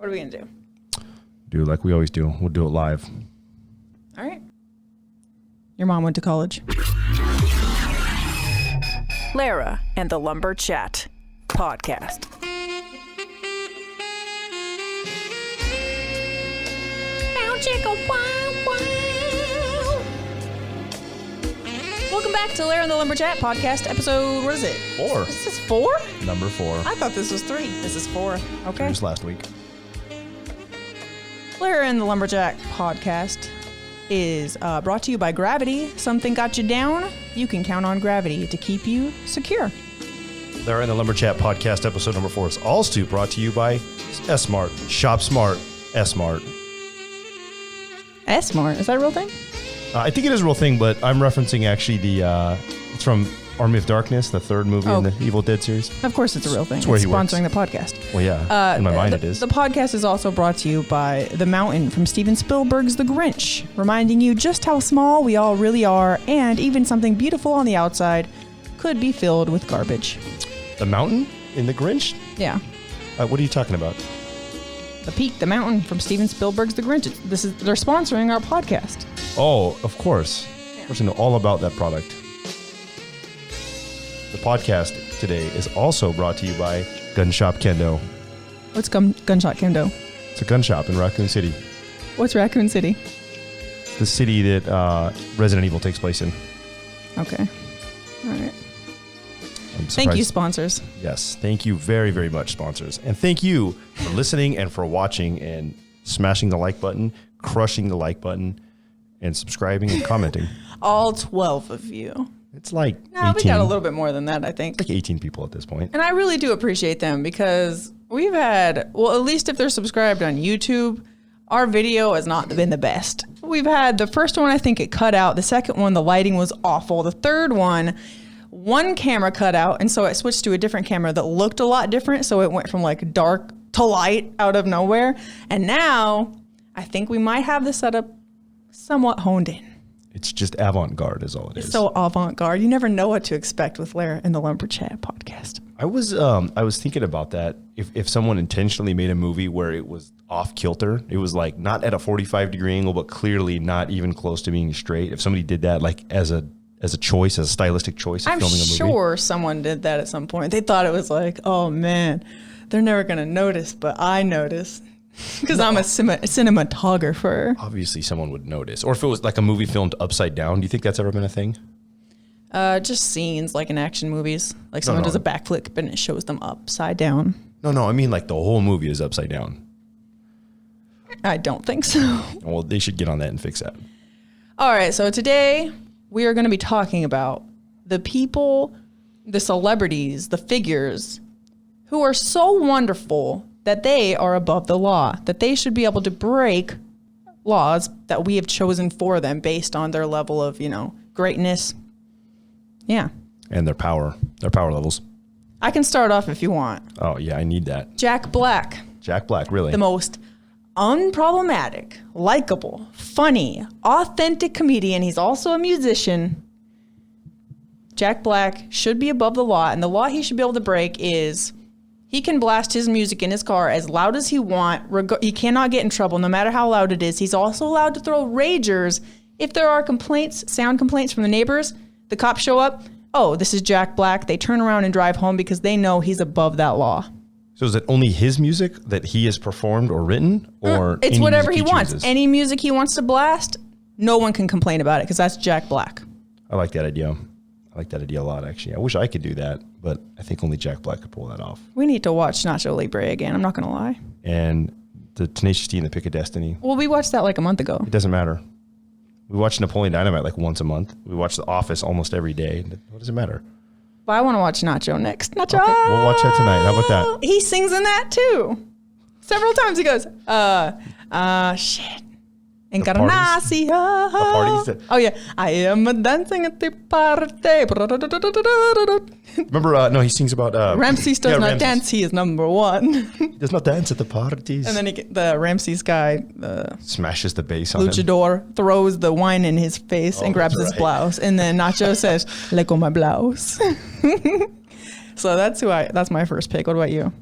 What are we going to do? Do like we always do. We'll do it live. All right. Your mom went to college. Lara and the Lumberchat podcast. Welcome back to Lara and the Lumberchat podcast episode, what is it? 4. Is this 4? Number 4. I thought this was 3. This is 4. Okay. It was last week. Lara and the Lumberjack podcast is brought to you by Gravity. Something got you down? You can count on Gravity to keep you secure. Lara and the Lumberchat podcast episode number 4 is also brought to you by S-Mart. Shop smart. S-Mart. S-Mart. Is that a real thing? I think it is a real thing, but I'm referencing actually it's from Army of Darkness, the 3rd movie in the Evil Dead series. Of course it's a real thing. It's where he sponsoring works. the podcast. Well, yeah. In my mind it is. The podcast is also brought to you by The Mountain from Steven Spielberg's The Grinch, reminding you just how small we all really are, and even something beautiful on the outside could be filled with garbage. The Mountain in The Grinch? Yeah. What are you talking about? The Peak, The Mountain from Steven Spielberg's The Grinch. They're sponsoring our podcast. Oh, of course. Of course, I know all about that product. The podcast today is also brought to you by Gun Shop Kendo. What's Gunshot Kendo? It's a gun shop in Raccoon City. What's Raccoon City? The city that Resident Evil takes place in. Okay. All right. I'm Thank you, surprised. sponsors. Yes, thank you very, very much, sponsors. And thank you for listening and for watching and smashing the like button, crushing the like button, and subscribing and commenting. All 12 of you. It's like 18. We got a little bit more than that, I think. Like 18 people at this point. And I really do appreciate them because we've had, well, at least if they're subscribed on YouTube, our video has not been the best. We've had the first one, I think it cut out. The second one, the lighting was awful. The third one camera cut out. And so I switched to a different camera that looked a lot different. So it went from like dark to light out of nowhere. And now I think we might have the setup somewhat honed in. It's just avant-garde is all it is. It's so avant-garde. You never know what to expect with Lara and the Lumberchat podcast. I was thinking about that. If someone intentionally made a movie where it was off kilter, it was like not at a 45-degree angle, but clearly not even close to being straight. If somebody did that like as a choice, as a stylistic choice of I'm filming a movie. I'm sure someone did that at some point. They thought it was like, oh man, they're never going to notice, but I notice. Because I'm a cinematographer. Obviously, someone would notice. Or if it was like a movie filmed upside down, do you think that's ever been a thing? Just scenes like in action movies. Like someone does a backflip and it shows them upside down. No, I mean like the whole movie is upside down. I don't think so. Well, they should get on that and fix that. All right, so today we are going to be talking about the people, the celebrities, the figures who are so wonderful that they are above the law, that they should be able to break laws that we have chosen for them based on their level of, greatness. Yeah. And their power levels. I can start off if you want. Oh, yeah, I need that. Jack Black. Jack Black, really? The most unproblematic, likable, funny, authentic comedian. He's also a musician. Jack Black should be above the law, and the law he should be able to break is he can blast his music in his car as loud as he wants. He cannot get in trouble no matter how loud it is. He's also allowed to throw ragers. If there are sound complaints from the neighbors, the cops show up. Oh, this is Jack Black. They turn around and drive home because they know he's above that law. So is it only his music that he has performed or written? Or it's whatever he wants. chooses? Any music he wants to blast, no one can complain about it because that's Jack Black. I like that idea. I like that idea a lot, actually. I wish I could do that, but I think only Jack Black could pull that off. We need to watch Nacho Libre again. I'm not going to lie. And the Tenacious D and the Pick of Destiny. Well, we watched that like a month ago. It doesn't matter. We watch Napoleon Dynamite like once a month. We watch The Office almost every day. What does it matter? But I want to watch Nacho next. Nacho! Okay, we'll watch that tonight. How about that? He sings in that too. Several times he goes, shit. Encarnacion. parties? Oh yeah. I am dancing at the party. Remember, no, he sings about... Ramses does not Ramses. dance. He is number one. He does not dance at the parties. And then the Ramses guy, smashes the bass on him. luchador, throws the wine in his face and grabs that's his right. blouse. And then Nacho says, "Le con my blouse." So that's my first pick. What about you?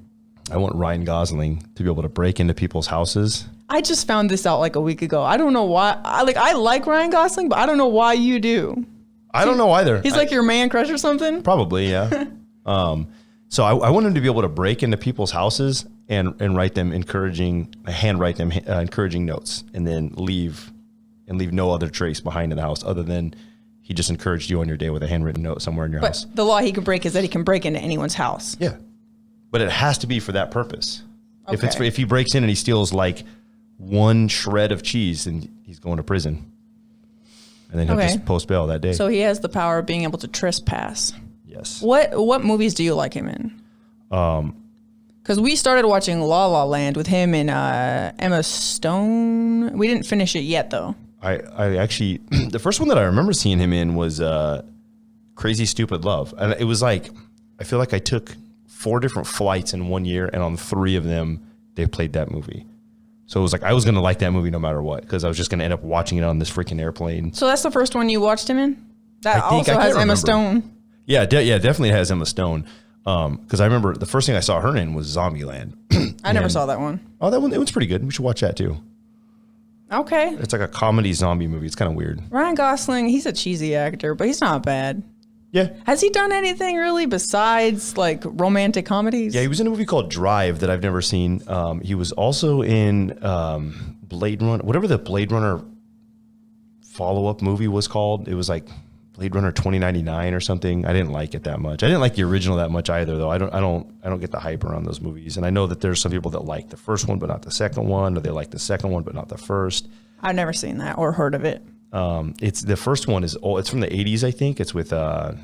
I want Ryan Gosling to be able to break into people's houses. I just found this out like a week ago. I don't know why. I like Ryan Gosling, but I don't know why you do. I don't know either. He's like your man crush or something? Probably, yeah. So I want him to be able to break into people's houses and write them encouraging notes, and then leave no other trace behind in the house other than he just encouraged you on your day with a handwritten note somewhere in your house. But the law he can break is that he can break into anyone's house. Yeah, but it has to be for that purpose. Okay. If he breaks in and he steals like one shred of cheese, then he's going to prison, and then he'll just post bail that day. So he has the power of being able to trespass. Yes. What movies do you like him in? Because we started watching La La Land with him and Emma Stone. We didn't finish it yet, though. I actually, the first one that I remember seeing him in was Crazy Stupid Love. And it was like, I feel like I took 4 different flights in 1 year, and on 3 of them, they played that movie. So it was like, I was going to like that movie no matter what, because I was just going to end up watching it on this freaking airplane. So that's the first one you watched him in? That I also has Emma Stone. Yeah, definitely has Emma Stone. Because I remember the first thing I saw her in was Zombieland. I never saw that one. Oh, that one's pretty good. We should watch that too. Okay. It's like a comedy zombie movie. It's kind of weird. Ryan Gosling, he's a cheesy actor, but he's not bad. Yeah. Has he done anything really besides like romantic comedies? Yeah, he was in a movie called Drive that I've never seen. He was also in Blade Runner, whatever the Blade Runner follow-up movie was called. It was like Blade Runner 2099 or something. I didn't like it that much. I didn't like the original that much either, though. I don't get the hype around those movies. And I know that there's some people that like the first one but not the second one, or they like the second one but not the first. I've never seen that or heard of it. It's the first one is old. It's from the 80s, I think. It's with oh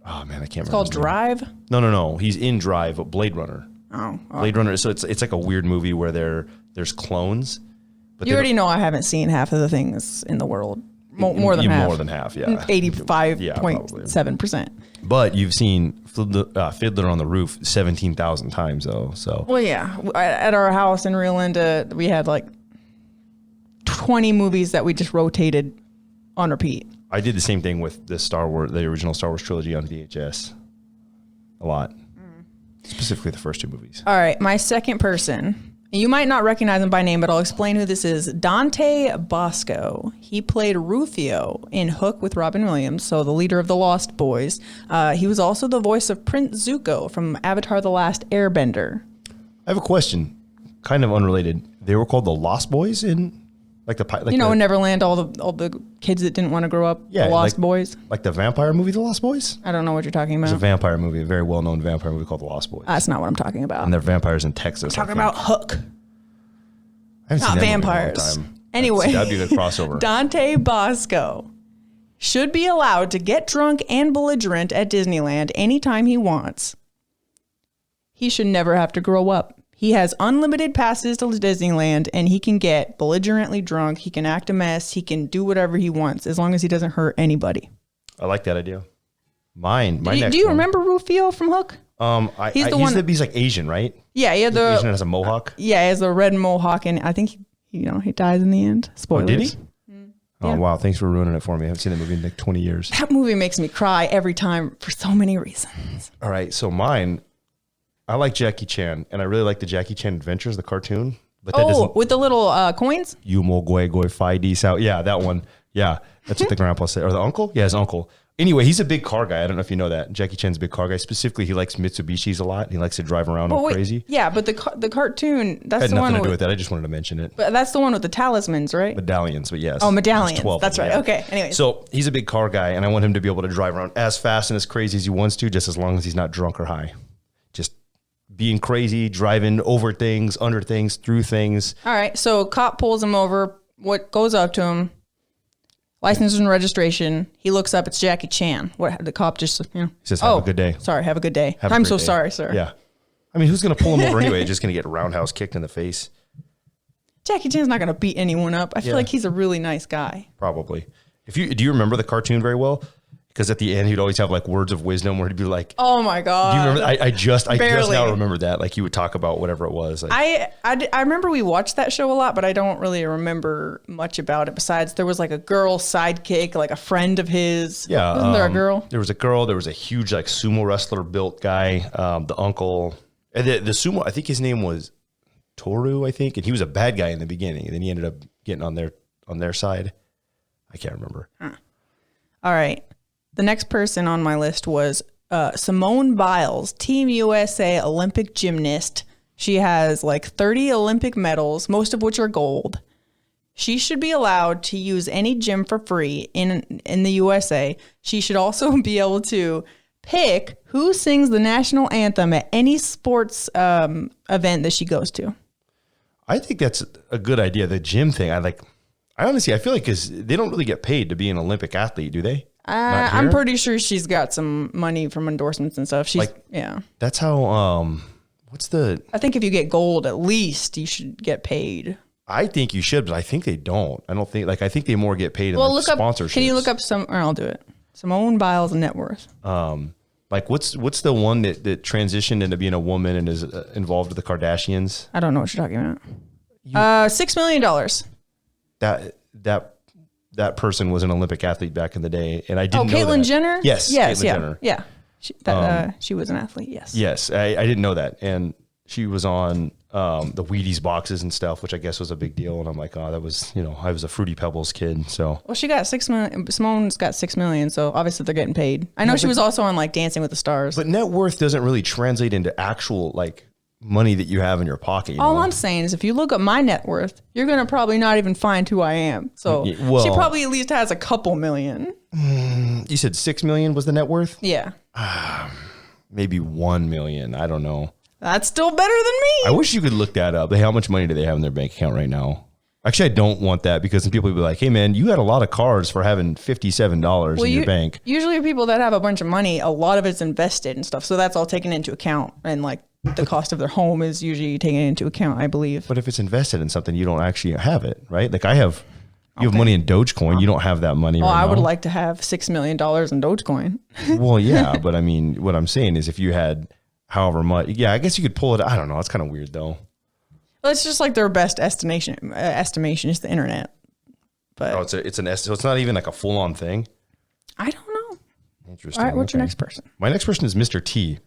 man, I can't remember. It's called Drive? No. He's in Drive, Blade Runner. Oh. Blade Runner. So it's like a weird movie where there's clones. But you already know I haven't seen half of the things in the world. More than half. More than half, yeah. 85.7%. But you've seen Fiddler on the Roof 17,000 times, though. So. Well, yeah. At our house in Rio Linda, we had like 20 movies that we just rotated on repeat. I did the same thing with the original Star Wars trilogy on VHS. A lot. Specifically the first 2 movies. All right. My second person. You might not recognize him by name, but I'll explain who this is. Dante Bosco. He played Rufio in Hook with Robin Williams, so the leader of the Lost Boys. He was also the voice of Prince Zuko from Avatar: The Last Airbender. I have a question, kind of unrelated. They were called the Lost Boys in in Neverland, all the kids that didn't want to grow up, the Lost Boys. Like the vampire movie, The Lost Boys? I don't know what you're talking about. It's a vampire movie, a very well-known vampire movie called The Lost Boys. That's not what I'm talking about. And they're vampires in Texas. I'm talking about Hook. I haven't not seen that vampires. movie in a long time. Anyway, that'd be a good crossover. Dante Bosco should be allowed to get drunk and belligerent at Disneyland anytime he wants. He should never have to grow up. He has unlimited passes to Disneyland, and he can get belligerently drunk. He can act a mess. He can do whatever he wants as long as he doesn't hurt anybody. I like that idea. Do you remember Rufio from Hook? He's like Asian, right? Yeah, he had Asian has a mohawk. Yeah, he has a red mohawk, and I think he dies in the end. Spoilers. Oh, did he? Yeah. Oh wow! Thanks for ruining it for me. I haven't seen that movie in like 20 years. That movie makes me cry every time for so many reasons. All right, so mine. I like Jackie Chan, and I really like the Jackie Chan Adventures, the cartoon. But that with the little coins? Yumo Goi Goi Fai Di Sao. Yeah, that one. Yeah, that's what the grandpa said. Or the uncle? Yeah, his uncle. Anyway, he's a big car guy. I don't know if you know that. Jackie Chan's a big car guy. Specifically, he likes Mitsubishis a lot, and he likes to drive around all crazy. Yeah, but the cartoon, that's had the one nothing to do with that. I just wanted to mention it. But that's the one with the talismans, right? Medallions, but yes. Oh, medallions. 12 that's right. Yeah. Okay, anyway. So he's a big car guy, and I want him to be able to drive around as fast and as crazy as he wants to, just as long as he's not drunk or high. Just being crazy, driving over things, under things, through things. All right. So cop pulls him over. What goes up to him? License and registration. He looks up. It's Jackie Chan. What the cop just he says, "Have a good day." Sorry, have a good day. I'm so sorry, sir. Yeah. I mean, who's going to pull him over anyway? Just going to get roundhouse kicked in the face. Jackie Chan's not going to beat anyone up. I feel like he's a really nice guy. Probably. Do you remember the cartoon very well? Because at the end, he'd always have like words of wisdom where he'd be like, "Oh my god!" Do you remember? I just now remember that. Like he would talk about whatever it was. Like, I remember we watched that show a lot, but I don't really remember much about it. Besides, there was like a girl sidekick, like a friend of his. Yeah, wasn't there a girl? There was a girl. There was a huge like sumo wrestler built guy. The uncle. And the sumo, I think his name was Toru, I think, and he was a bad guy in the beginning, and then he ended up getting on their side. I can't remember. All right. The next person on my list was Simone Biles, Team USA Olympic gymnast. She has like 30 Olympic medals, most of which are gold. She should be allowed to use any gym for free in the USA. She should also be able to pick who sings the national anthem at any sports event that she goes to. I think that's a good idea. The gym thing, I honestly, I feel like because they don't really get paid to be an Olympic athlete, do they? I'm pretty sure she's got some money from endorsements and stuff. Yeah. That's how, I think if you get gold, at least you should get paid. I think you should, but I think they don't. I think they more get paid in sponsorships. Can you look up or I'll do it. Simone Biles net worth. What's the one that transitioned into being a woman and is involved with the Kardashians? I don't know what you're talking about. $6 million. That person was an Olympic athlete back in the day, and I didn't know Caitlyn Jenner? Yes, Caitlyn Jenner. Yeah. She was an athlete, yes. Yes, I didn't know that. And she was on the Wheaties boxes and stuff, which I guess was a big deal. And I'm like, oh, that was, I was a Fruity Pebbles kid. So, well, she got $6 million. Simone's got $6 million. So obviously they're getting paid. I know she was also on like Dancing with the Stars. But net worth doesn't really translate into actual like money that you have in your pocket. All I'm saying is if you look up my net worth, you're going to probably not even find who I am. So she probably at least has a couple million. You said 6 million was the net worth? Yeah. Maybe 1 million. I don't know. That's still better than me. I wish you could look that up. How much money do they have in their bank account right now? Actually, I don't want that because then people will be like, hey, man, you had a lot of cards for having $57 in your bank. Usually people that have a bunch of money, a lot of it's invested and stuff. So that's all taken into account. And like the cost of their home is usually taken into account, I believe. But if it's invested in something, you don't actually have it, right? Like you have money in Dogecoin. You don't have that money right now. I would like to have $6 million in Dogecoin. Well, yeah. But I mean, what I'm saying is if you had however much, yeah, I guess you could pull it. I don't know. It's kind of weird though. Well, it's just like their best estimation is the internet. But so it's not even like a full on thing. I don't know. Interesting. All right, what's your next person? My next person is Mr. T,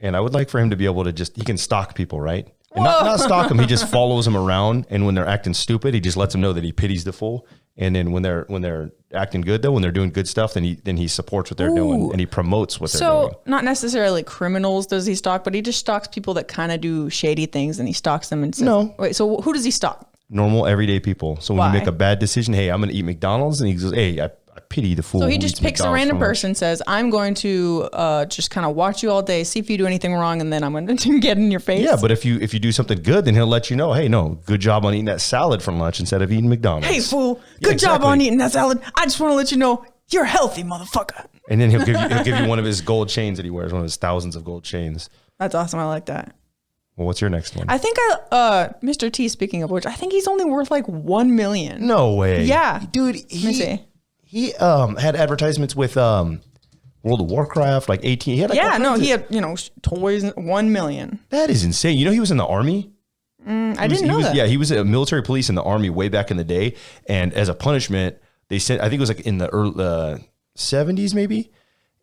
and I would like for him to be able to he can stalk people, right? And not stalk them. He just follows them around, and when they're acting stupid, he just lets them know that he pities the fool. And then when they're acting good though, when they're doing good stuff, then he supports what they're doing and he promotes what they're doing. So not necessarily criminals does he stalk, but he just stalks people that kind of do shady things, and he stalks them and says, no. Wait, so who does he stalk? Normal everyday people. So when you make a bad decision, hey, I'm going to eat McDonald's, and he goes, hey, I pity the fool. So he just picks a random person, says, I'm going to just kind of watch you all day, see if you do anything wrong, and then I'm going to get in your face. Yeah, but if you do something good, then he'll let you know, hey, no, good job on eating that salad for lunch instead of eating McDonald's. Hey, fool, good job on eating that salad. I just want to let you know you're healthy, motherfucker. And then he'll give you one of his gold chains that he wears, one of his thousands of gold chains. That's awesome. I like that. Well, what's your next one? I think Mr. T, speaking of which, I think he's only worth like 1 million. No way. Yeah. Dude, Let me see. He had advertisements with World of Warcraft, like 18. He had toys, 1 million. That is insane. You know, he was in the army. I didn't know that. Yeah, he was a military police in the army way back in the day. And as a punishment, they sent, I think it was like in the early 70s maybe.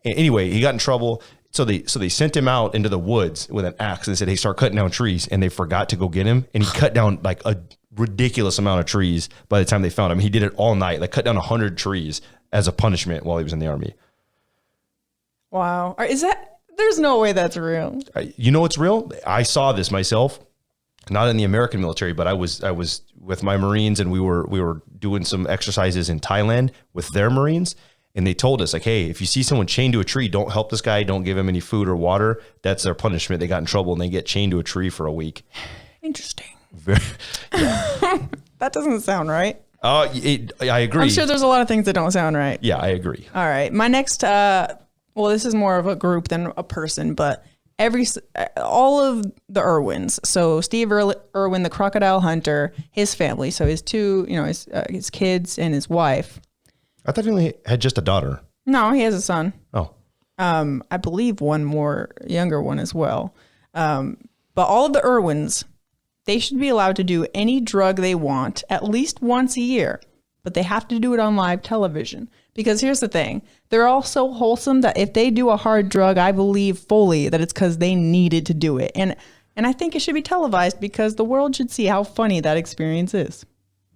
Anyway, he got in trouble. So they sent him out into the woods with an axe and said, hey, start cutting down trees. And they forgot to go get him. And he cut down like a ridiculous amount of trees by the time they found him. He did it all night, like cut down 100 trees as a punishment while he was in the army. Wow. There's no way that's real. You know what's real? I saw this myself, not in the American military, but I was with my Marines, and we were doing some exercises in Thailand with their Marines. And they told us, like, hey, if you see someone chained to a tree, don't help this guy. Don't give him any food or water. That's their punishment. They got in trouble and they get chained to a tree for a week. Interesting. Yeah. That doesn't sound right. I agree. I'm sure there's a lot of things that don't sound right. Yeah, I agree. All right. My next, this is more of a group than a person, but all of the Irwins. So Steve Irwin, the crocodile hunter, his family. So his two, his kids and his wife. I thought he only had just a daughter. No, he has a son. Oh. I believe one more younger one as well. But all of the Irwins, they should be allowed to do any drug they want at least once a year, but they have to do it on live television. Because here's the thing, they're all so wholesome that if they do a hard drug, I believe fully that it's because they needed to do it. And And I think it should be televised because the world should see how funny that experience is.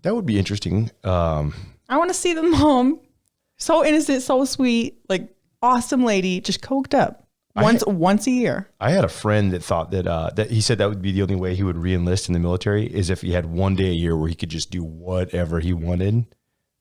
That would be interesting. I want to see the mom, so innocent, so sweet, like awesome lady, just coked up once a year. I had a friend that thought that he said that would be the only way he would re-enlist in the military is if he had one day a year where he could just do whatever he wanted,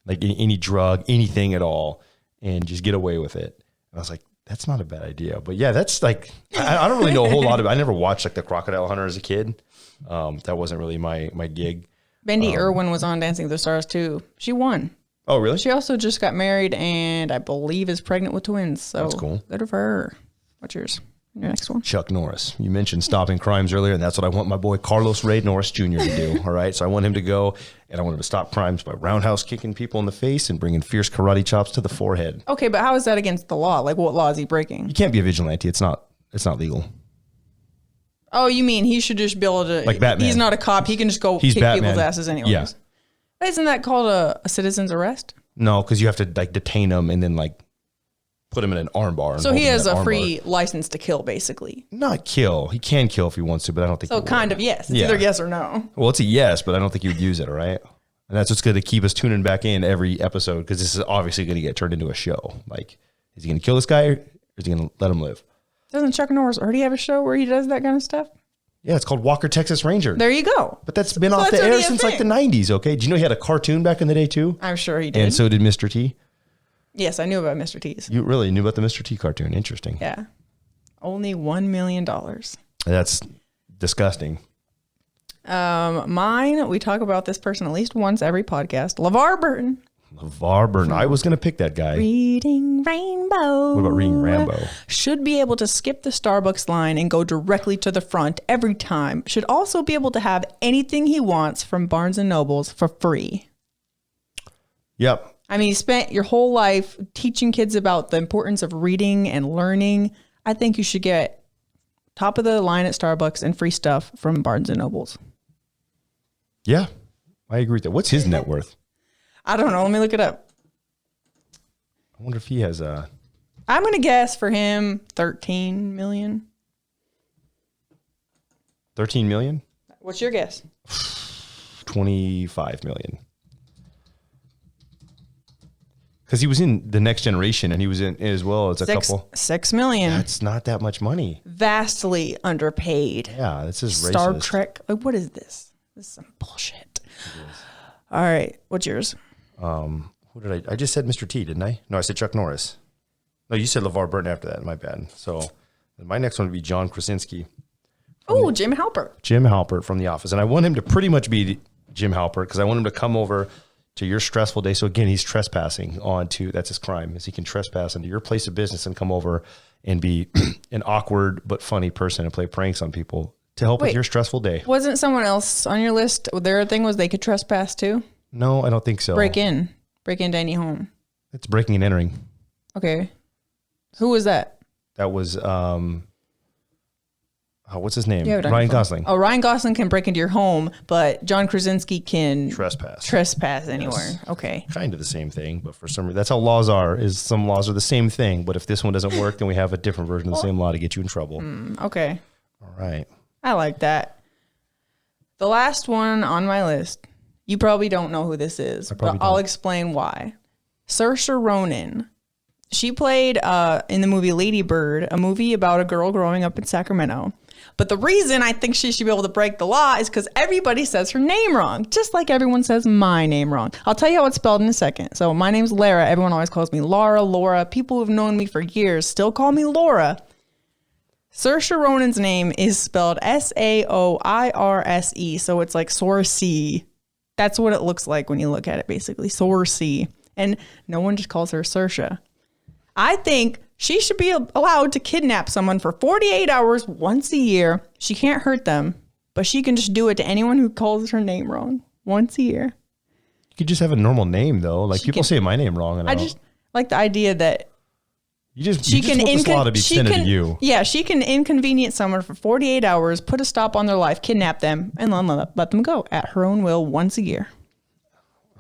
like any drug, anything at all, and just get away with it. And I was like, that's not a bad idea. But yeah, that's like, I don't really know a whole lot of it. I never watched like the Crocodile Hunter as a kid. That wasn't really my gig. Bendy Irwin was on Dancing with the Stars too. She won. Oh, really? She also just got married and I believe is pregnant with twins. So that's cool. Good for her. What's yours? Your next one? Chuck Norris. You mentioned stopping crimes earlier, and that's what I want my boy Carlos Ray Norris Jr. to do. All right. So I want him to go, and I want him to stop crimes by roundhouse kicking people in the face and bringing fierce karate chops to the forehead. Okay, but how is that against the law? Like, what law is he breaking? You can't be a vigilante. It's not legal. Oh, you mean he should just be able to... Like Batman. He's not a cop. He can just go kick people's asses anyways. Yeah. Isn't that called a citizen's arrest? No, because you have to like detain him and then like put him in an armbar. So he has a free license to kill, basically. Not kill. He can kill if he wants to, but I don't think so. Kind of yes. It's either yes or no. Well, it's a yes, but I don't think he would use it. All right, and that's what's going to keep us tuning back in every episode because this is obviously going to get turned into a show. Like, is he going to kill this guy or is he going to let him live? Doesn't Chuck Norris already have a show where he does that kind of stuff? Yeah, it's called Walker, Texas Ranger. There you go. But that's been off the air since like the 90s, okay? Do you know he had a cartoon back in the day too? I'm sure he did. And so did Mr. T. Yes, I knew about Mr. T's. You really knew about the Mr. T cartoon. Interesting. Yeah. Only $1 million. That's disgusting. Mine, we talk about this person at least once every podcast. LeVar Burton. LeVar Burton. I was going to pick that guy. Reading Rainbow. What about reading Rambo? Should be able to skip the Starbucks line and go directly to the front every time. Should also be able to have anything he wants from Barnes & Nobles for free. Yep. I mean, you spent your whole life teaching kids about the importance of reading and learning. I think you should get top of the line at Starbucks and free stuff from Barnes & Nobles. Yeah, I agree with that. What's his net worth? I don't know. Let me look it up. I wonder if he has a... I'm going to guess for him 13 million. 13 million? What's your guess? 25 million. Because he was in The Next Generation and he was in as well as a couple. 6 million. That's not that much money. Vastly underpaid. Yeah, this is Star racist. Trek. Like, what is this? This is some bullshit. All right. What's yours? Who did I just said Mr. T, didn't I? No, I said Chuck Norris. No, you said LeVar Burton after that. My bad. So my next one would be John Krasinski. Oh, Jim Halpert. Jim Halpert from The Office. And I want him to pretty much be Jim Halpert because I want him to come over to your stressful day. So again, he's trespassing onto, that's his crime, is he can trespass into your place of business and come over and be an awkward but funny person and play pranks on people to help with your stressful day. Wasn't someone else on your list? Their thing was they could trespass too? No, I don't think so. Break into any home. It's breaking and entering. Okay. Who was that? That was, what's his name? Yeah, Ryan Gosling. Oh, Ryan Gosling can break into your home, but John Krasinski can trespass anywhere. Yes. Okay. Kind of the same thing, but for some reason, that's how laws are, is some laws are the same thing, but if this one doesn't work, then we have a different version of the same law to get you in trouble. Okay. All right. I like that. The last one on my list, you probably don't know who this is, but I'll explain why. Saoirse Ronan. She played in the movie Lady Bird, a movie about a girl growing up in Sacramento. But the reason I think she should be able to break the law is because everybody says her name wrong, just like everyone says my name wrong. I'll tell you how it's spelled in a second. So my name's Lara. Everyone always calls me Lara, Laura. People who've known me for years still call me Laura. Saoirse Ronan's name is spelled Saoirse, so it's like Saoirse. That's what it looks like when you look at it, basically. Saoirse. And no one just calls her Saoirse. I think she should be allowed to kidnap someone for 48 hours once a year. She can't hurt them, but she can just do it to anyone who calls her name wrong once a year. You could just have a normal name, though. Like, people say my name wrong. And I just like the idea that you want this law to be extended to you. Yeah, she can inconvenience someone for 48 hours, put a stop on their life, kidnap them, and then let them go at her own will once a year.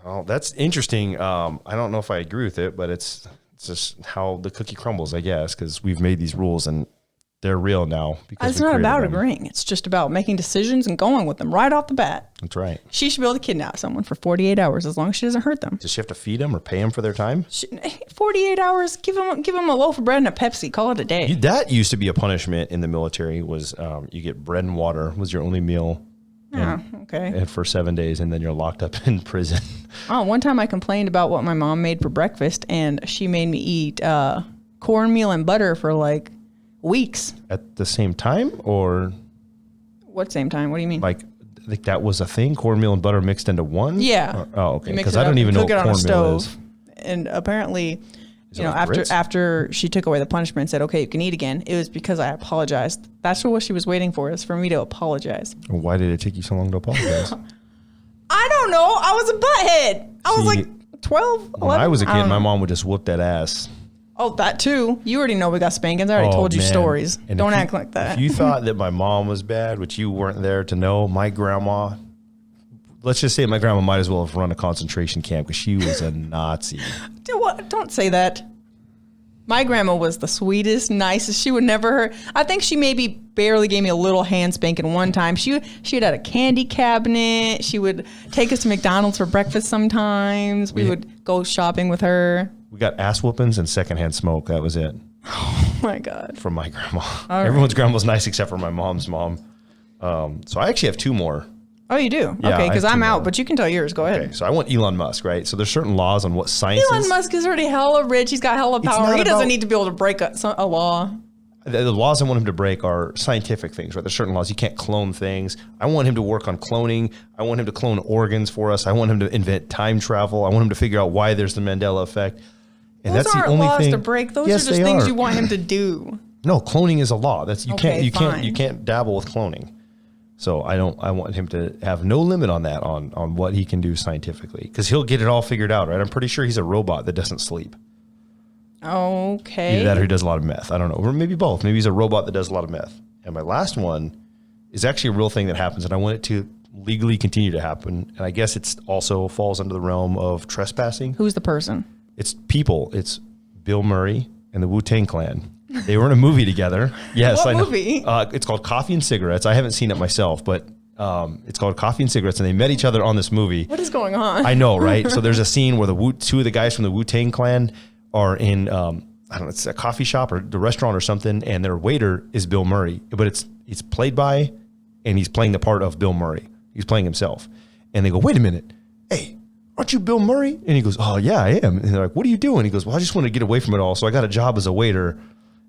Oh, that's interesting. I don't know if I agree with it, but it's just how the cookie crumbles, I guess, because we've made these rules and They're real now. Because It's not about agreeing. It's just about making decisions and going with them right off the bat. That's right. She should be able to kidnap someone for 48 hours as long as she doesn't hurt them. Does she have to feed them or pay them for their time? 48 hours, give them a loaf of bread and a Pepsi. Call it a day. That used to be a punishment in the military was you get bread and water was your only meal. Okay. And for 7 days, and then you're locked up in prison. One time I complained about what my mom made for breakfast, and she made me eat cornmeal and butter for like weeks. At the same time, or what same time? What do you mean? Like, I think that was a thing. Cornmeal and butter mixed into one. Yeah. Okay. Because I don't even know what cornmeal is. And apparently, grits? after she took away the punishment and said, "Okay, you can eat again," it was because I apologized. That's what she was waiting for, is for me to apologize. Why did it take you so long to apologize? I don't know. I was a butthead. I was like 12, 11. When I was a kid, my mom would just whoop that ass. Oh, that too. You already know we got spankings. I already told you stories. And don't act like that. If you thought that my mom was bad, which you weren't there to know, my grandma, let's just say my grandma might as well have run a concentration camp because she was a Nazi. Don't say that. My grandma was the sweetest, nicest. She would never hurt. I think she maybe barely gave me a little hand spanking one time. She had a candy cabinet. She would take us to McDonald's for breakfast sometimes. We would go shopping with her. We got ass whoopings and secondhand smoke. That was it. Oh my God. From my grandma. Everyone's grandma was nice except for my mom's mom. So I actually have two more. Oh, you do? Yeah, okay, because I'm out, but you can tell yours. Go ahead. Okay, so I want Elon Musk, right? So there's certain laws on what science is. Elon Musk is already hella rich. He's got hella power. He doesn't need to be able to break a law. The laws I want him to break are scientific things, right? There's certain laws. You can't clone things. I want him to work on cloning. I want him to clone organs for us. I want him to invent time travel. I want him to figure out why there's the Mandela effect. And those that's aren't the only laws thing to break. Those are just things you want him to do. No, cloning is a law. That's you Okay, can't dabble with cloning. So I want him to have no limit on that, on what he can do scientifically, because he'll get it all figured out, right? I'm pretty sure he's a robot that doesn't sleep. Okay. Either that or he does a lot of meth. I don't know. Or maybe both. Maybe he's a robot that does a lot of meth. And my last one is actually a real thing that happens, and I want it to legally continue to happen. And I guess it also falls under the realm of trespassing. Who's the person? It's people. It's Bill Murray and the Wu-Tang Clan. They were in a movie together. Yes, what I know. Movie? It's called Coffee and Cigarettes. I haven't seen it myself, but it's called Coffee and Cigarettes, and they met each other on this movie. What is going on? I know, right? So there's a scene where two of the guys from the Wu-Tang Clan are in, I don't know, it's a coffee shop or the restaurant or something, and their waiter is Bill Murray, but it's played by, and he's playing the part of Bill Murray. He's playing himself. And they go, wait a minute. Hey, aren't you Bill Murray? And he goes, oh, yeah, I am. And they're like, what are you doing? He goes, well, I just want to get away from it all. So I got a job as a waiter.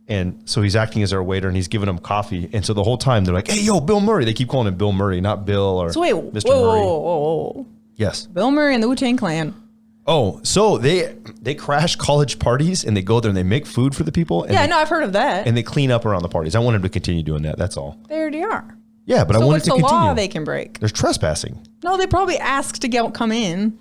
And so he's acting as their waiter, and he's giving them coffee. And so the whole time they're like, hey, yo, Bill Murray. They keep calling him Bill Murray, not Bill or Mr. Murray. Whoa. Yes. Bill Murray and the Wu-Tang Clan. Oh, so they crash college parties, and they go there and they make food for the people. And I've heard of that. And they clean up around the parties. I want him to continue doing that. That's all. They already are. Yeah, but I want it to continue. So what's the law they can break? There's trespassing. No, they probably ask to come in.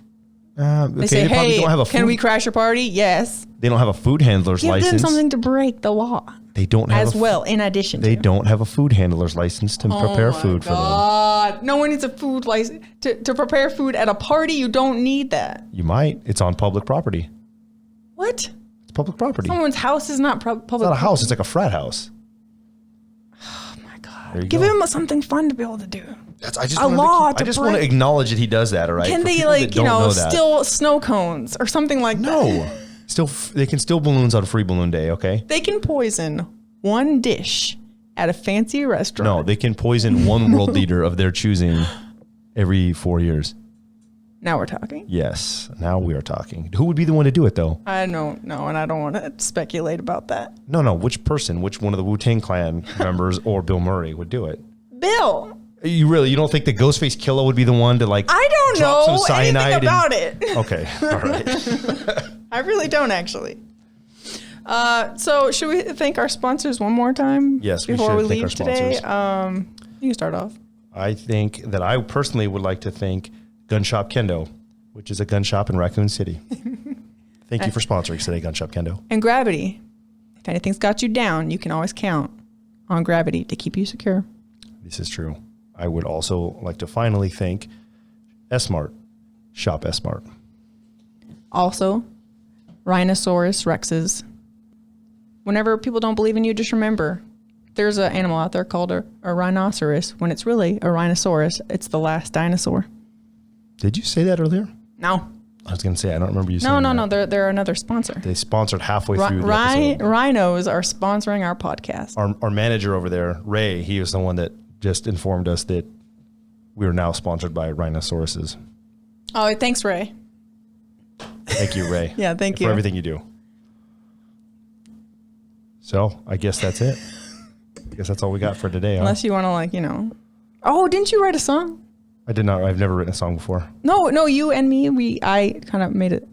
They say, hey, don't have a can we crash your party? Yes. They don't have a food handler's license. Give them something to break the law. They don't have in addition They don't have a food handler's license to prepare food for them. God. No one needs a food license. To prepare food at a party, you don't need that. You might. It's on public property. What? It's public property. Someone's house is not public property. It's not a house. It's like a frat house. Oh, my God. Give him something fun to be able to do. I just want to acknowledge that he does that, all right? Can they, steal snow cones or something like that? No. They can steal balloons on Free Balloon Day, okay? They can poison one dish at a fancy restaurant. No, they can poison one world leader of their choosing every 4 years. Now we're talking. Yes, now we are talking. Who would be the one to do it, though? I don't know, and I don't want to speculate about that. No. Which one of the Wu-Tang Clan members or Bill Murray would do it? Bill. You don't think the Ghostface Killer would be the one to I don't drop know some cyanide anything about it. Okay, all right. I really don't actually. So should we thank our sponsors one more time? Yes, before we should leave thank our today. sponsors. You can start off. I think that I personally would like to thank Gun Shop Kendo, which is a gun shop in Raccoon City. Thank you for sponsoring today, Gun Shop Kendo. And Gravity. If anything's got you down, you can always count on Gravity to keep you secure. This is true. I would also like to finally thank S-Mart. Shop S-Mart. Also, Rhinoceros Rexes. Whenever people don't believe in you, just remember, There's an animal out there called a rhinoceros. When it's really a rhinoceros, it's the last dinosaur. Did you say that earlier? No. I was going to say, I don't remember you saying that. No. They're another sponsor. They sponsored halfway through the episode. Rhinos are sponsoring our podcast. Our manager over there, Ray, he was the one that just informed us that we are now sponsored by rhinosauruses. Oh, thanks, Ray. Thank you, Ray. Yeah, thank you. For everything you do. So, I guess that's it. I guess that's all we got for today. Unless you want to Oh, didn't you write a song? I did not. I've never written a song before. No, you and me, I kind of made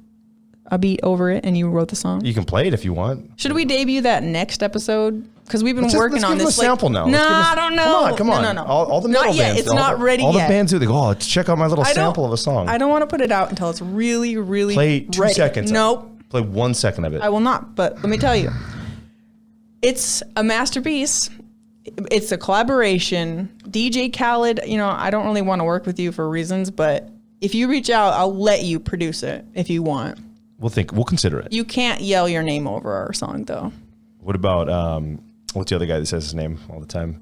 a beat over it and you wrote the song. You can play it if you want. Should we debut that next episode? Because we've been working on this. Let's give them a sample now. No, I don't know. Come on. No. All the metal not yet. bands. It's not ready yet. All the bands do. They go, oh, check out my little sample of a song. I don't want to put it out until it's really, really Play 2 ready. seconds. Nope. Play 1 second of it. I will not, but let me tell you. It's a masterpiece. It's a collaboration. DJ Khaled, I don't really want to work with you for reasons, but if you reach out, I'll let you produce it if you want. We'll consider it. You can't yell your name over our song, though. What about, what's the other guy that says his name all the time?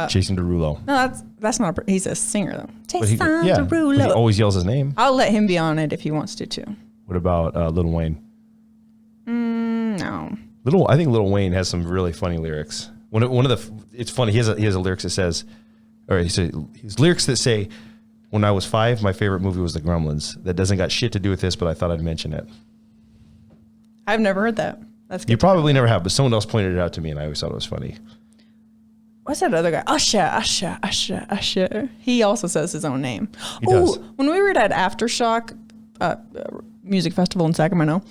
Jason Derulo. No, that's not he's a singer, though. Jason Derulo. Derulo. He always yells his name. I'll let him be on it if he wants to, too. What about Lil Wayne? No. I think Lil Wayne has some really funny lyrics. It's funny. He has a lyrics that says, his lyrics that say, "When I was 5, my favorite movie was The Gremlins." That doesn't got shit to do with this, but I thought I'd mention it. I've never heard that. That's good. You probably never have, but someone else pointed it out to me, and I always thought it was funny. What's that other guy? Usher. He also says his own name. He does. When we were at Aftershock Music Festival in Sacramento,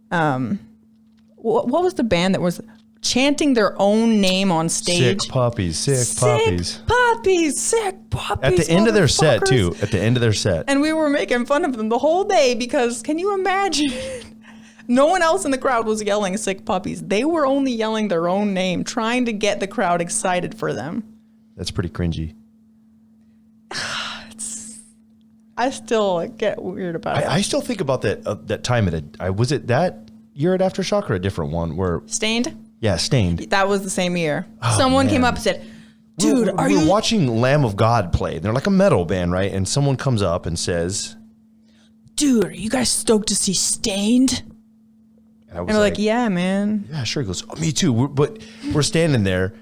what was the band that was chanting their own name on stage? Sick puppies. Sick puppies. At the end of their set, too. At the end of their set. And we were making fun of them the whole day because can you imagine? No one else in the crowd was yelling sick puppies. They were only yelling their own name, trying to get the crowd excited for them. That's pretty cringy. I still get weird about it. I still think about that time was it that year at Aftershock or a different one where Stained? Yeah, Stained. That was the same year. Oh, someone man. came up and said, "Dude, we were watching Lamb of God play. They're like a metal band, right?" And someone comes up and says, "Dude, are you guys stoked to see Stained?" And we're like, "Yeah, man." Yeah, sure. He goes, "Oh, me too." But we're standing there,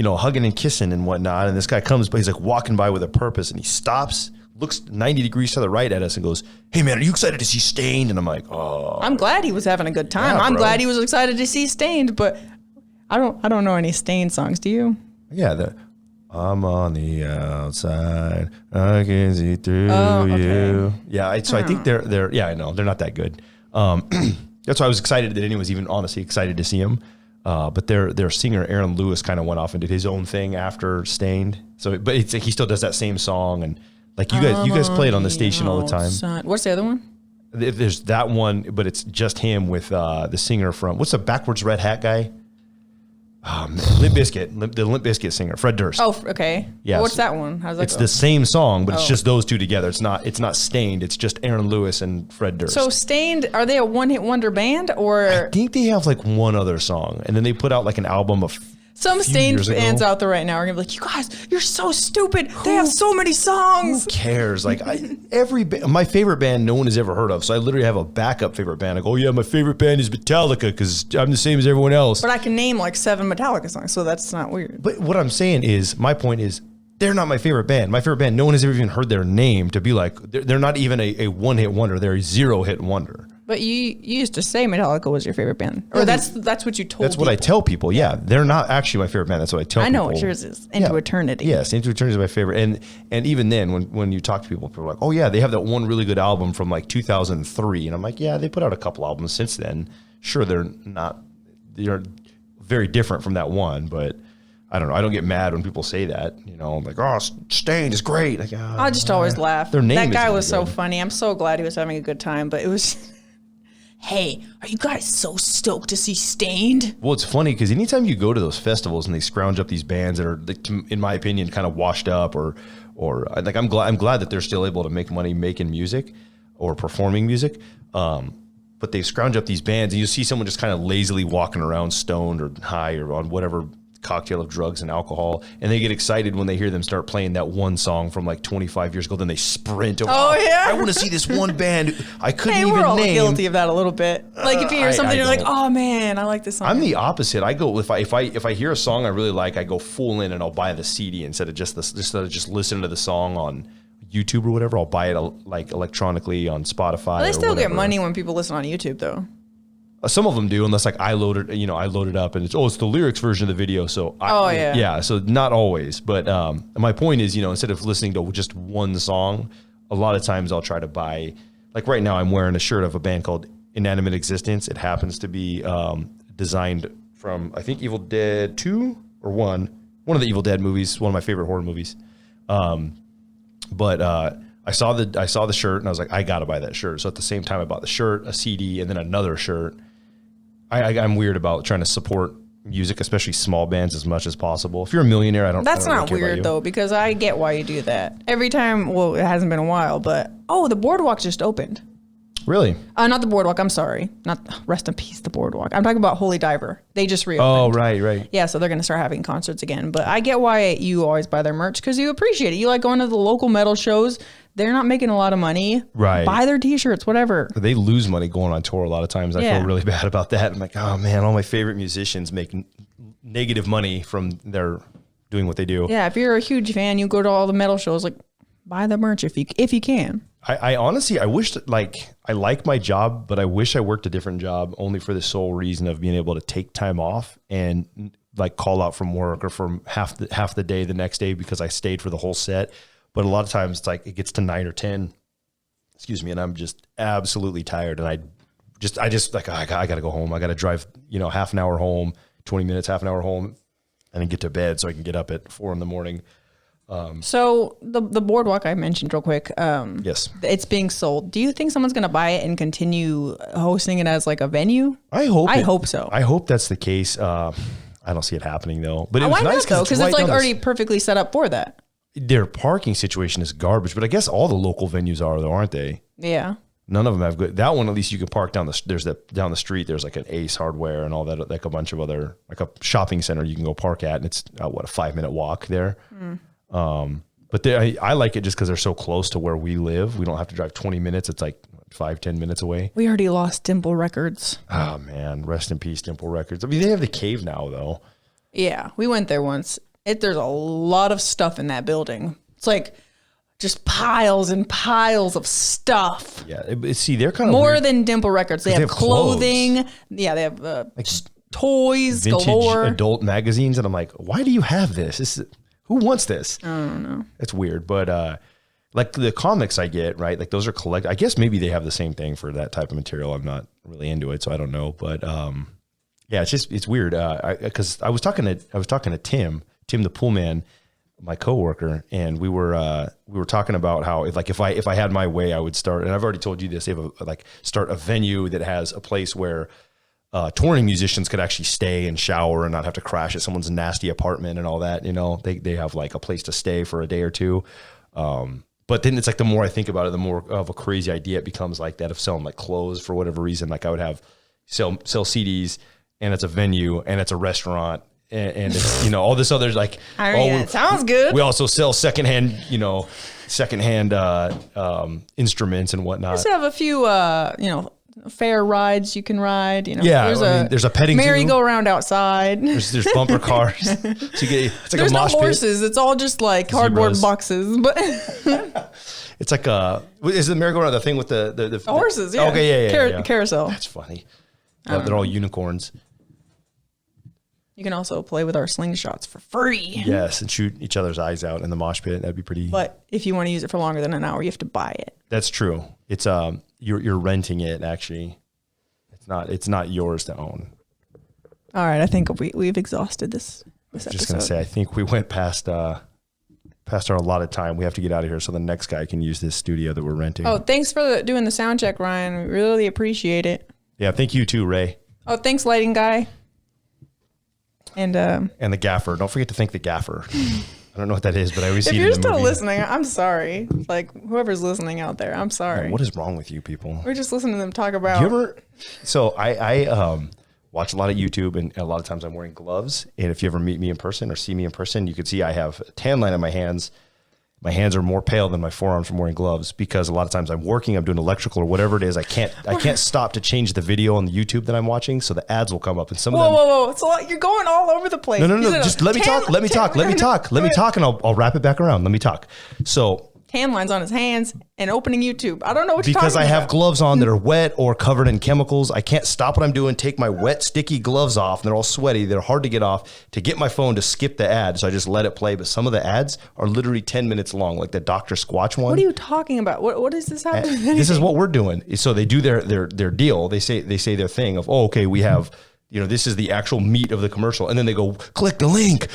hugging and kissing and whatnot. And this guy comes, but he's like walking by with a purpose, and he stops, looks 90 degrees to the right at us, and goes, "Hey, man, are you excited to see Stained?" And I'm like, "Oh." I'm glad he was having a good time. Yeah, I'm bro. glad he was excited to see Stained, but I don't know any Stained songs. Do you? Yeah, I'm on the outside, I can see through okay. you. Yeah, so I think they're. Yeah, I know they're not that good. That's why I was excited that anyone was even honestly excited to see him. But their singer Aaron Lewis kind of went off and did his own thing after Stained. So, but he still does that same song, and like you guys play it on the station all the time. What's the other one? There's that one, but it's just him with the singer from what's the backwards red hat guy? Limp Bizkit, the Limp Bizkit singer, Fred Durst. Oh, okay. Yeah, What's that one? How's that It's go? the same song, but it's just those two together. It's not Stained. It's just Aaron Lewis and Fred Durst. So Stained, are they a one-hit wonder band or? I think they have like one other song, and then they put out like an album of Some few Stained years ago. fans out there right now are gonna be like, "You guys, you're so stupid. They have so many songs." Who cares? Like my favorite band, no one has ever heard of. So I literally have a backup favorite band. I go, "Oh yeah, my favorite band is Metallica because I'm the same as everyone else." But I can name like 7 Metallica songs, so that's not weird. But what I'm saying is, my point is, they're not my favorite band. My favorite band, no one has ever even heard their name to be like, they're not even a one-hit wonder. They're a 0-hit wonder. But you used to say Metallica was your favorite band, or that's what you told. That's what I tell people. Yeah, they're not actually my favorite band. That's what I tell people. I know what yours is. Into Eternity. Yes, Into Eternity is my favorite. And even then, when you talk to people are like, "Oh yeah, they have that one really good album from like 2003," and I'm like, "Yeah, they put out a couple albums since then. Sure, they're very different from that one, but." I don't know. I don't get mad when people say that. Like, "Oh, Stained is great." Like, I just always laugh. Their name that guy isn't was so good. funny. I'm so glad he was having a good time, but it was. Hey, are you guys so stoked to see Stained? Well, it's funny because anytime you go to those festivals and they scrounge up these bands that are, in my opinion, kind of washed up, or like I'm glad that they're still able to make money making music or performing music. But they scrounge up these bands and you see someone just kind of lazily walking around stoned or high or on whatever cocktail of drugs and alcohol, and they get excited when they hear them start playing that one song from like 25 years ago. Then they sprint. Oh yeah, I want to see this one band I couldn't even we're all name. guilty of that a little bit. Like if you hear something, you're like, don't. oh man, I like this song. I'm the opposite. I go if I hear a song I really like, I go full in and I'll buy the CD instead of just listening to the song on YouTube or whatever. I'll buy it like electronically on Spotify. Well, they still get whatever. money when people listen on YouTube though. Some of them do, unless like I load it up and it's the lyrics version of the video. So so not always, but my point is, instead of listening to just one song, a lot of times I'll try to buy, like right now I'm wearing a shirt of a band called Inanimate Existence. It happens to be designed from, I think, Evil Dead 2 or 1 of the Evil Dead movies, one of my favorite horror movies. But I saw the shirt and I was like, I gotta buy that shirt. So at the same time I bought the shirt, a CD, and then another shirt. I'm weird about trying to support music, especially small bands, as much as possible. If you're a millionaire, I don't. That's I don't not really care about weird you. though, because I get why you do that. Every time, well, it hasn't been a while, but the Boardwalk just opened. Really? Not the Boardwalk. I'm sorry. Not rest in peace, the Boardwalk. I'm talking about Holy Diver. They just reopened. Oh, right. Yeah, so they're gonna start having concerts again. But I get why you always buy their merch because you appreciate it. You like going to the local metal shows. They're not making a lot of money. Right. Buy their T-shirts, whatever. They lose money going on tour a lot of times. I feel really bad about that. I'm like, oh man, all my favorite musicians make negative money from their doing what they do. Yeah, if you're a huge fan, you go to all the metal shows. Like, buy the merch if you can. I honestly, I wish I like my job, but I wish I worked a different job only for the sole reason of being able to take time off and like call out from work or from half the day the next day because I stayed for the whole set. But a lot of times it's like it gets to 9 or 10, and I'm just absolutely tired. And I just like, I got to go home. I got to drive, half an hour home, 20 minutes, half an hour home, and then get to bed so I can get up at 4 a.m. So the Boardwalk I mentioned real quick. Yes. It's being sold. Do you think someone's going to buy it and continue hosting it as like a venue? I hope so. I hope that's the case. I don't see it happening though. But it was why nice not though? Because it's right like already perfectly set up for that. Their parking situation is garbage, but I guess all the local venues are though, aren't they? Yeah. None of them have good. That one, at least you can park down the street. There's like an Ace Hardware and all that, like a bunch of other, like a shopping center you can go park at, and it's a 5-minute walk there. But I like it just because they're so close to where we live. We don't have to drive 20 minutes. It's like 5-10 minutes away. We already lost Dimple Records. Oh man, rest in peace, Dimple Records. I mean, they have the cave now though. Yeah, we went there once. There's a lot of stuff in that building. It's like just piles and piles of stuff. Yeah, see, they're kind of more weird. than Dimple Records. They have clothing. Clothes. Yeah, they have toys Vintage galore. adult magazines, and I'm like, why do you have this? Who wants this? I don't know. It's weird, but like the comics I get, right? Like those are collect. I guess maybe they have the same thing for that type of material. I'm not really into it, so I don't know. But yeah, it's weird. Because I was talking to Tim the pool man, my coworker, and we were talking about how if I had my way, I would start. And I've already told you this. They have start a venue that has a place where touring musicians could actually stay and shower and not have to crash at someone's nasty apartment and all that. They have like a place to stay for a day or two. But then it's like the more I think about it, the more of a crazy idea it becomes, like that of selling like clothes for whatever reason. Like I would have sell CDs, and it's a venue and it's a restaurant. And it's, all this other like, it sounds good. We also sell secondhand instruments and whatnot. Just have a few, fair rides you can ride. Yeah, there's a petting zoo. merry-go-round outside. There's bumper cars. So it's like there's a mosh no pit. horses. It's all just like cardboard Zebras. boxes. But it's like is the merry-go-round the thing with the horses? Yeah. Okay, yeah. Carousel. That's funny. They're all unicorns. You can also play with our slingshots for free. Yes, and shoot each other's eyes out in the mosh pit. That'd be pretty. But if you want to use it for longer than an hour, you have to buy it. That's true. It's you're renting it actually. It's not yours to own. All right, I think we've exhausted this episode. Just gonna say, I think we went past our allotted time. We have to get out of here so the next guy can use this studio that we're renting. Oh, thanks for doing the sound check, Ryan. We really appreciate it. Yeah, thank you too, Ray. Oh, thanks, lighting guy. And the gaffer. Don't forget to thank the gaffer. I don't know what that is, but I always see it in if the you're still movie. listening, I'm sorry. Like whoever's listening out there, I'm sorry. What is wrong with you people? We're just listening to them talk about. Do you ever? So I watch a lot of YouTube, and a lot of times I'm wearing gloves. And if you ever meet me in person or see me in person, you can see I have a tan line on my hands. My hands are more pale than my forearms from wearing gloves because a lot of times I'm working, I'm doing electrical or whatever it is. I can't stop to change the video on the YouTube that I'm watching, so the ads will come up. And some of them. Whoa! So you're going all over the place. No. Just let me talk. Let me talk, and I'll wrap it back around. Let me talk. So. Tan lines on his hands and opening YouTube. I don't know what you're talking about. Because I have gloves on that are wet or covered in chemicals. I can't stop what I'm doing, take my wet, sticky gloves off, and they're all sweaty. They're hard to get off to get my phone to skip the ad. So I just let it play. But some of the ads are literally 10 minutes long, like the Dr. Squatch one. What are you talking about? What is this happening? This is what we're doing. So they do their deal. They say their thing of, oh, okay, we have... this is the actual meat of the commercial. And then they go, click the link.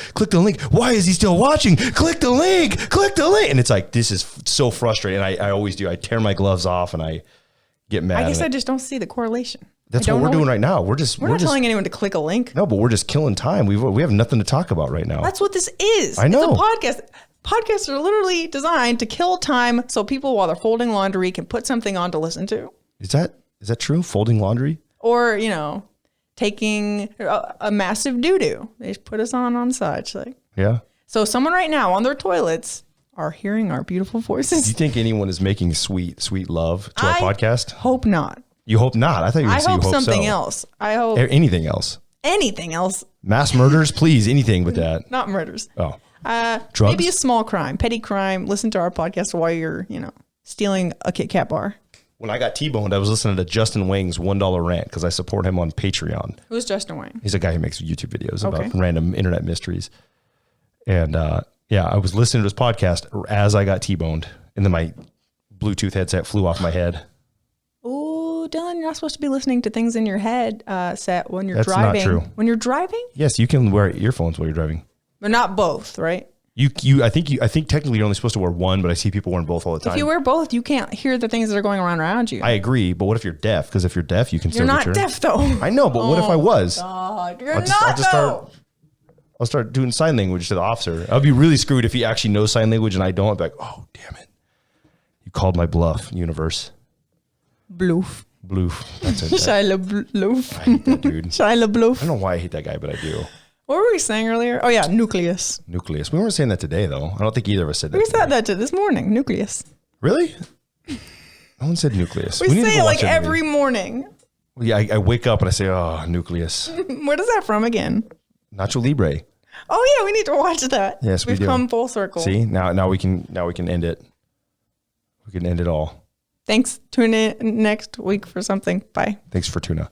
Why is he still watching? Click the link. And it's like, this is so frustrating. And I always do. I tear my gloves off and I get mad. I guess I just don't see the correlation. That's what we're doing right now. We're not telling anyone to click a link. No, but we're just killing time. We have nothing to talk about right now. That's what this is. I know. It's a podcast. Podcasts are literally designed to kill time so people, while they're folding laundry, can put something on to listen to. Is that true? Folding laundry? Or, taking a massive doo-doo. They just put us on such. Yeah. So someone right now on their toilets are hearing our beautiful voices. Do you think anyone is making sweet, sweet love to our podcast? Hope not. You hope not? I thought you were going to say you hope something else. I hope. Anything else? Anything else. Mass murders? Please, anything with that. Not murders. Oh. Drugs? Maybe a small crime, petty crime. Listen to our podcast while you're, stealing a Kit Kat bar. When I got T-boned, I was listening to Justin Wang's $1 rant because I support him on Patreon. Who's Justin Wang? He's a guy who makes YouTube videos about random internet mysteries. And I was listening to his podcast as I got T-boned, and then my Bluetooth headset flew off my head. Oh, Dylan, you're not supposed to be listening to things in your head set when you're driving. That's not true. When you're driving? Yes, you can wear earphones while you're driving. But not both, right? I think technically you're only supposed to wear one, but I see people wearing both all the time. If you wear both, you can't hear the things that are going around you. I agree, but what if you're deaf? Because if you're deaf, you can still You're not deaf, though. I know, but what if I was? God, I'll start doing sign language to the officer. I'll be really screwed if he actually knows sign language and I don't. I'll be like, oh, damn it. You called my bluff, universe. Bloof. That's it. Shia LaBeouf. I hate that dude. Shia LaBeouf. I don't know why I hate that guy, but I do. What were we saying earlier? Oh, yeah, nucleus. We weren't saying that today, though. I don't think either of us said that. We said that this morning, nucleus. Really? No one said nucleus. We say it like every morning. Yeah, I wake up and I say, oh, nucleus. Where does that from again? Nacho Libre. Oh, yeah, we need to watch that. Yes, We've come full circle. See, now we can end it. We can end it all. Thanks. Tune in next week for something. Bye. Thanks for tuna.